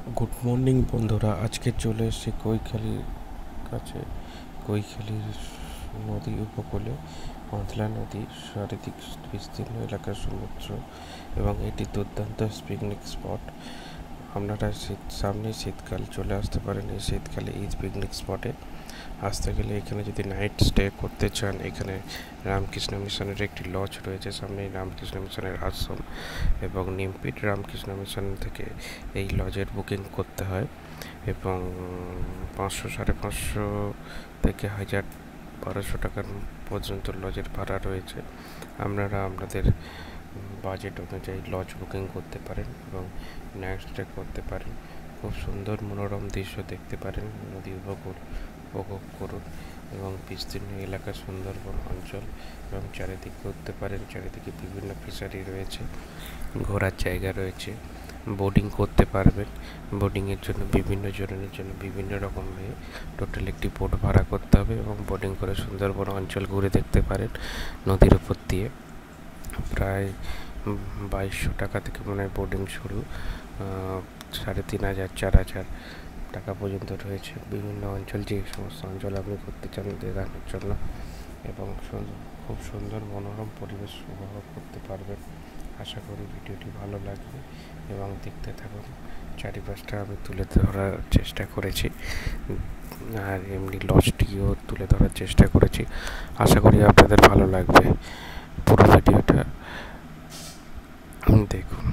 Good morning বন্ধুরা, আজকে চলে এসেছি কৈখালির কাছে। কৈখালির নদী উপকূলে মতলা নদী চারিদিক বিস্তীর্ণ এলাকার সমুদ্র এবং এটি দুর্দান্ত পিকনিক স্পট। আপনারা সামনেই শীতকাল চলে আসতে পারেন। এই শীতকালে এই পিকনিক স্পটে আসতে গেলে এখানে যদি নাইট স্টে করতে চান, এখানে রামকৃষ্ণ মিশনের একটি লজ রয়েছে, সামনেই রামকৃষ্ণ মিশনের আশ্রম এবং নিমপিট রামকৃষ্ণ মিশন থেকে এই লজের বুকিং করতে হয় এবং 500, 550 থেকে 1200 টাকার পর্যন্ত লজের ভাড়া রয়েছে। আপনারা আপনাদের বাজেট অনুযায়ী লজ বুকিং করতে পারেন এবং নাইট স্টে করতে পারেন। খুব সুন্দর মনোরম দৃশ্য দেখতে পারেন, নদী উপভোগ করুন এবং বিস্তীর্ণ এলাকা সুন্দরবন অঞ্চল এবং চারিদিকে ঘুরতে পারেন। চারিদিকে বিভিন্ন ফিশারি রয়েছে, ঘোরার জায়গা রয়েছে, বোটিং করতে পারবেন। বোটিংয়ের জন্য বিভিন্ন জনের জন্য বিভিন্ন রকম টোটাল একটি বোট ভাড়া করতে হবে এবং বোটিং করে সুন্দরবন অঞ্চল ঘুরে দেখতে পারেন। নদীর উপর দিয়ে প্রায় 2200 টাকা থেকে মনে হয় বোটিং শুরু, 3500, 4000 টাকা পর্যন্ত রয়েছে। বিভিন্ন অঞ্চল, যে সমস্ত অঞ্চল আপনি ঘুরতে চান দেখানোর জন্য এবং খুব সুন্দর মনোরম পরিবেশ উপভোগ করতে পারবেন। আশা করি ভিডিওটি ভালো লাগবে এবং দেখতে থাকুন। চারিপাশটা আমি তুলে ধরার চেষ্টা করেছি আর এমনি লজটিও তুলে ধরার চেষ্টা করেছি। আশা করি আপনাদের ভালো লাগবে। পুরো ভিডিওটা দেখুন।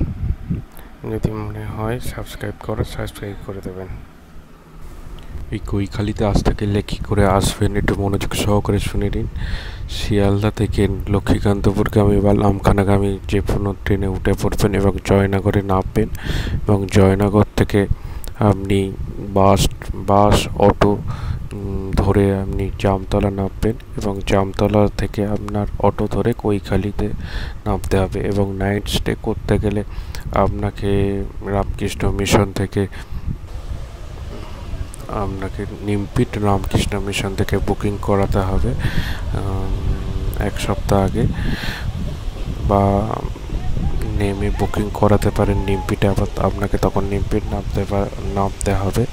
যদি মনে হয় সাবস্ক্রাইব করে দেবেন। এই কৈখালিতে আসতে গেলে কী করে আসবেন একটু মনোযোগ সহকারে শুনে নিন। শিয়ালদা থেকে লক্ষ্মীকান্তপুরগামী বা লামখানাগামী যে কোনো ট্রেনে উঠে পড়বেন এবং জয়নগরে নামবেন এবং জয়নগর থেকে আপনি বাস অটো ধরে আপনি জামতলা নামবেন এবং জামতলা থেকে আপনার অটো ধরে কৈখালিতে নামতে হবে এবং নাইট স্টে করতে গেলে আপনাকে রামকৃষ্ণ মিশন থেকে নিমপিট রামকৃষ্ণ মিশন থেকে বুকিং করাতে হবে 1 সপ্তাহ আগে, বা নেমে বুকিং করাতে পারেন নিমপিটে। আবার আপনাকে তখন নিমপিট নামতে হবে।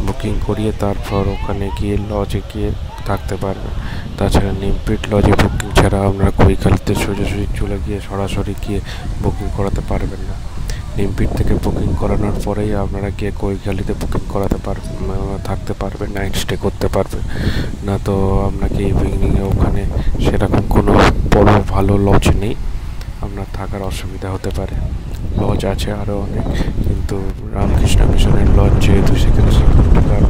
বুকিং করিয়ে তারপর ওখানে গিয়ে লজে গিয়ে থাকতে পারবেন। তাছাড়া নিমপিট লজে বুকিং ছাড়া আপনারা কৈখালিতে সোজাসুজি চলে গিয়ে সরাসরি গিয়ে বুকিং করাতে পারবেন না। নিমপিট থেকে বুকিং করানোর পরেই আপনারা গিয়ে কৈখালিতে বুকিং করাতে থাকতে পারবেন, নাইট স্টে করতে পারবেন না। তো আপনাকে ইভিনিংয়ে ওখানে সেরকম কোনো বড় ভালো লজ নেই, আপনার থাকার অসুবিধা হতে পারে। লজ আছে আরও অনেক, কিন্তু রামকৃষ্ণ মিশনের লজ যেহেতু সেখানে সিকিউরিটি গার্ড